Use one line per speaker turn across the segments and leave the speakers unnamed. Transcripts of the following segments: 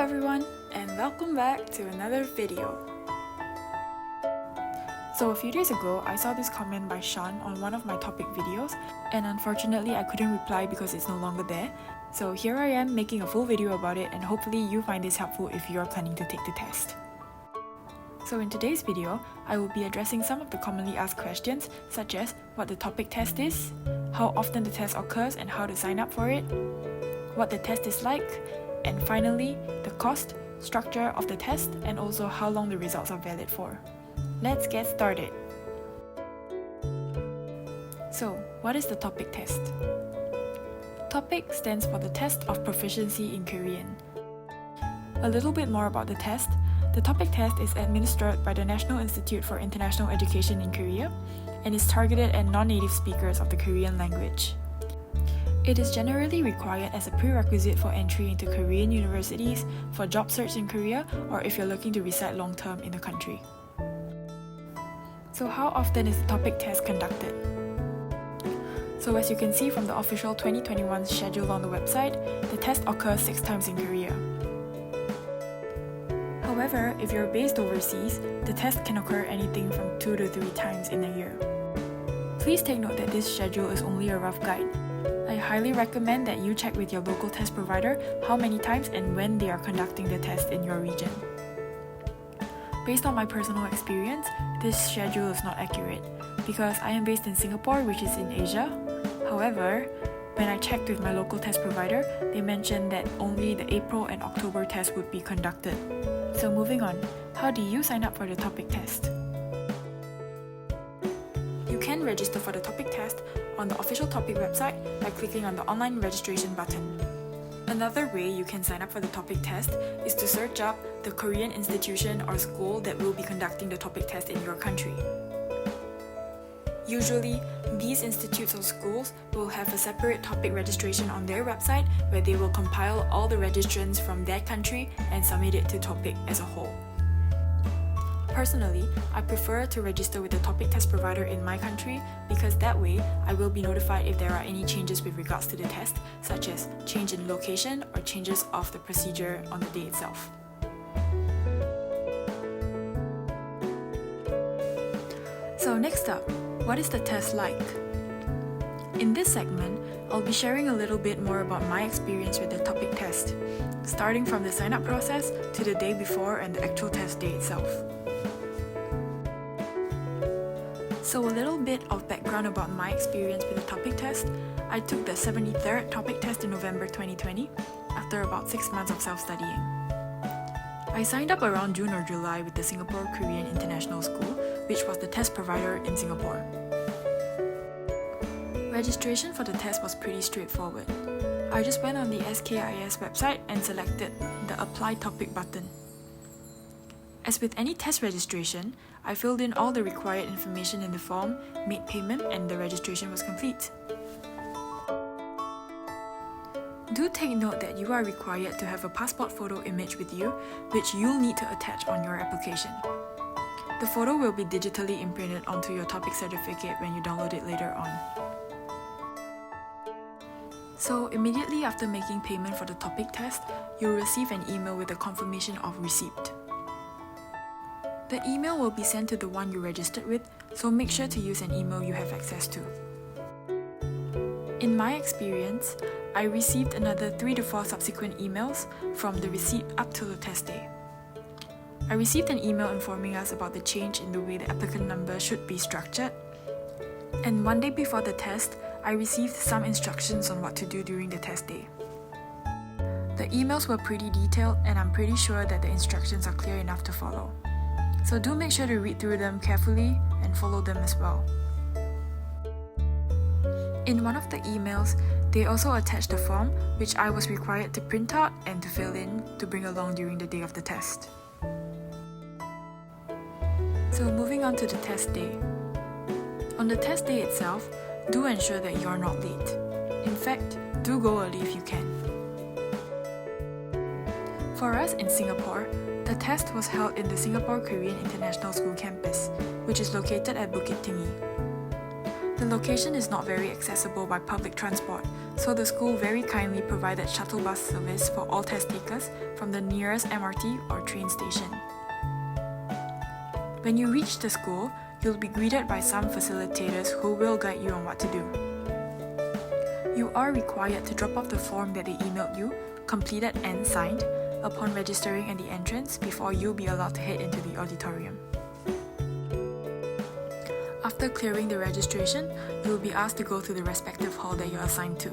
everyone, and welcome back to another video. So a few days ago, I saw this comment by Sean on one of my topic videos, and unfortunately I couldn't reply because it's no longer there. So here I am making a full video about it, and hopefully you find this helpful if you are planning to take the test. So in today's video, I will be addressing some of the commonly asked questions, such as what the topic test is, how often the test occurs and how to sign up for it, what the test is like, and finally, the cost, structure of the test, and also how long the results are valid for. Let's get started. So, what is the TOPIK test? TOPIK stands for the Test of Proficiency in Korean. A little bit more about the test. The TOPIK test is administered by the National Institute for International Education in Korea and is targeted at non-native speakers of the Korean language. It is generally required as a prerequisite for entry into Korean universities, for job search in Korea, or if you're looking to reside long-term in the country. So how often is the TOPIK test conducted? So as you can see from the official 2021 schedule on the website, the test occurs 6 times in Korea. However, if you're based overseas, the test can occur anything from 2 to 3 times in a year. Please take note that this schedule is only a rough guide. I highly recommend that you check with your local test provider how many times and when they are conducting the test in your region. Based on my personal experience, this schedule is not accurate because I am based in Singapore, which is in Asia. However, when I checked with my local test provider, they mentioned that only the April and October test would be conducted. So moving on, how do you sign up for the TOPIK test? You can register for the TOPIK test on the official TOPIK website by clicking on the online registration button. Another way you can sign up for the TOPIK test is to search up the Korean institution or school that will be conducting the TOPIK test in your country. Usually, these institutes or schools will have a separate TOPIK registration on their website where they will compile all the registrants from their country and submit it to TOPIK as a whole. Personally, I prefer to register with the TOPIK test provider in my country because that way I will be notified if there are any changes with regards to the test, such as change in location or changes of the procedure on the day itself. So next up, what is the test like? In this segment, I'll be sharing a little bit more about my experience with the TOPIK test, starting from the sign-up process to the day before and the actual test day itself. So a little bit of background about my experience with the TOPIK test. I took the 73rd TOPIK test in November 2020 after about 6 months of self-studying. I signed up around June or July with the Singapore Korean International School, which was the test provider in Singapore. Registration for the test was pretty straightforward. I just went on the SKIS website and selected the Apply TOPIK button. As with any test registration, I filled in all the required information in the form, made payment, and the registration was complete. Do take note that you are required to have a passport photo image with you, which you'll need to attach on your application. The photo will be digitally imprinted onto your TOPIK certificate when you download it later on. So immediately after making payment for the TOPIK test, you'll receive an email with a confirmation of receipt. The email will be sent to the one you registered with, so make sure to use an email you have access to. In my experience, I received another 3 to 4 subsequent emails from the receipt up till the test day. I received an email informing us about the change in the way the applicant number should be structured, and one day before the test, I received some instructions on what to do during the test day. The emails were pretty detailed, and I'm pretty sure that the instructions are clear enough to follow. So do make sure to read through them carefully and follow them as well. In one of the emails, they also attached a form which I was required to print out and to fill in to bring along during the day of the test. So moving on to the test day. On the test day itself, do ensure that you're not late. In fact, do go early if you can. For us in Singapore, the test was held in the Singapore Korean International School campus, which is located at Bukit Tinggi. The location is not very accessible by public transport, So the school very kindly provided shuttle bus service for all test takers from the nearest MRT or train station. When you reach the school, you'll be greeted by some facilitators who will guide you on what to do. You are required to drop off the form that they emailed you, completed and signed, upon registering at the entrance before you'll be allowed to head into the auditorium. After clearing the registration, you'll be asked to go to the respective hall that you're assigned to.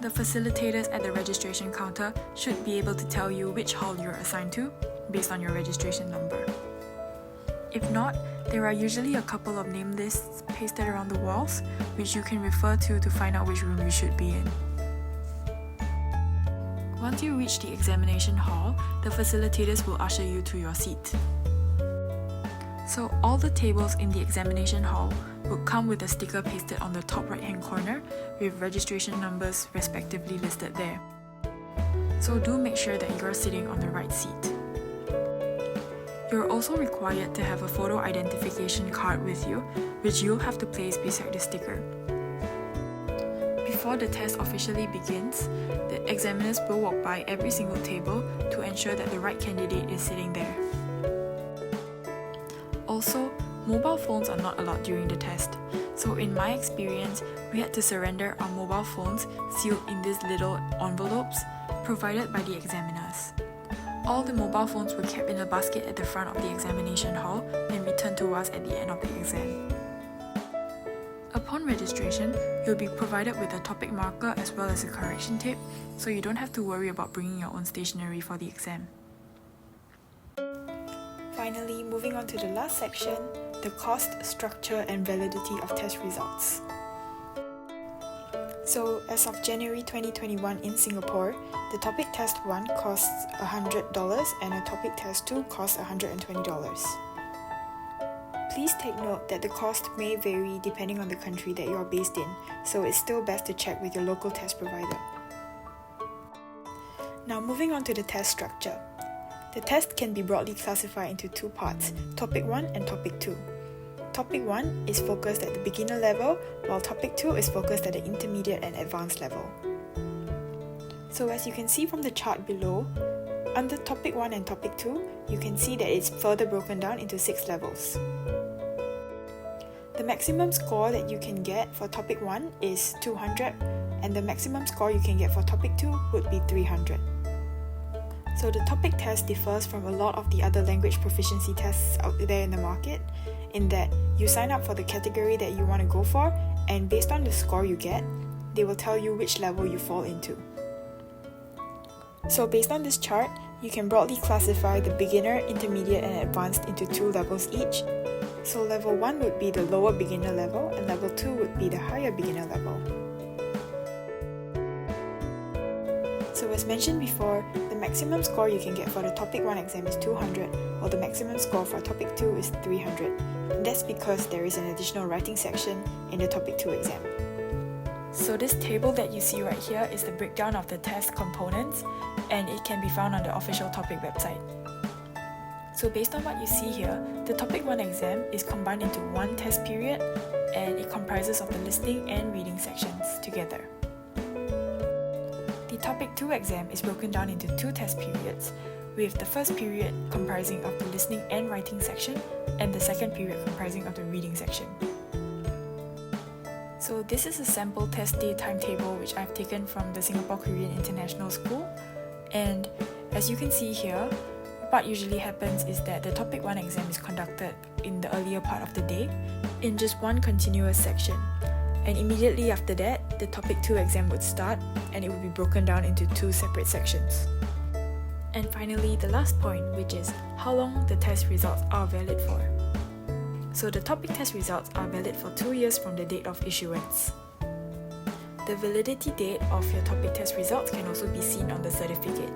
The facilitators at the registration counter should be able to tell you which hall you're assigned to based on your registration number. If not, there are usually a couple of name lists pasted around the walls, which you can refer to find out which room you should be in. Once you reach the examination hall, the facilitators will usher you to your seat. So all the tables in the examination hall will come with a sticker pasted on the top right hand corner with registration numbers respectively listed there. So do make sure that you're sitting on the right seat. You're also required to have a photo identification card with you, which you'll have to place beside the sticker. Before the test officially begins, the examiners will walk by every single table to ensure that the right candidate is sitting there. Also, mobile phones are not allowed during the test. So in my experience, we had to surrender our mobile phones sealed in these little envelopes provided by the examiners. All the mobile phones were kept in a basket at the front of the examination hall and returned to us at the end of the exam. Upon registration, you'll be provided with a topic marker as well as a correction tape, so you don't have to worry about bringing your own stationery for the exam. Finally, moving on to the last section, the cost, structure and validity of test results. So, as of January 2021 in Singapore, the Topic Test 1 costs $100 and a Topic Test 2 costs $120. Please take note that the cost may vary depending on the country that you are based in, so it's still best to check with your local test provider. Now moving on to the test structure. The test can be broadly classified into two parts, Topic 1 and Topic 2. Topic 1 is focused at the beginner level, while Topic 2 is focused at the intermediate and advanced level. So as you can see from the chart below, under Topic 1 and Topic 2, you can see that it's further broken down into 6 levels. The maximum score that you can get for Topic 1 is 200, and the maximum score you can get for Topic 2 would be 300. So the topic test differs from a lot of the other language proficiency tests out there in the market, in that you sign up for the category that you want to go for, and based on the score you get, they will tell you which level you fall into. So based on this chart, you can broadly classify the beginner, intermediate and advanced into 2 levels each. So level 1 would be the lower beginner level, and level 2 would be the higher beginner level. So as mentioned before, the maximum score you can get for the Topic 1 exam is 200, while the maximum score for Topic 2 is 300. And that's because there is an additional writing section in the Topic 2 exam. So this table that you see right here is the breakdown of the test components, and it can be found on the official Topic website. So based on what you see here, the Topic 1 exam is combined into one test period, and it comprises of the listening and reading sections together. The Topic 2 exam is broken down into 2 test periods, with the first period comprising of the listening and writing section, and the second period comprising of the reading section. So this is a sample test day timetable which I've taken from the Singapore Korean International School, and as you can see here, what usually happens is that the Topic 1 exam is conducted in the earlier part of the day in just one continuous section. And immediately after that, the Topic 2 exam would start, and it would be broken down into 2 separate sections. And finally, the last point, which is how long the test results are valid for. So the Topic test results are valid for 2 years from the date of issuance. The validity date of your Topic test results can also be seen on the certificate.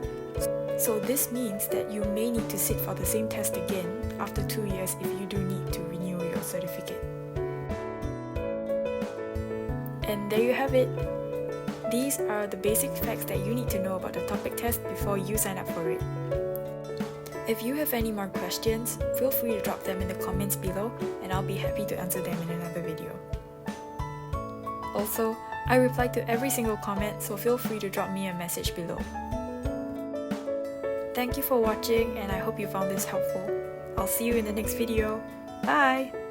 So this means that you may need to sit for the same test again after 2 years if you do need to renew your certificate. And there you have it. These are the basic facts that you need to know about the Topic test before you sign up for it. If you have any more questions, feel free to drop them in the comments below, and I'll be happy to answer them in another video. Also, I reply to every single comment, so feel free to drop me a message below. Thank you for watching, and I hope you found this helpful. I'll see you in the next video. Bye!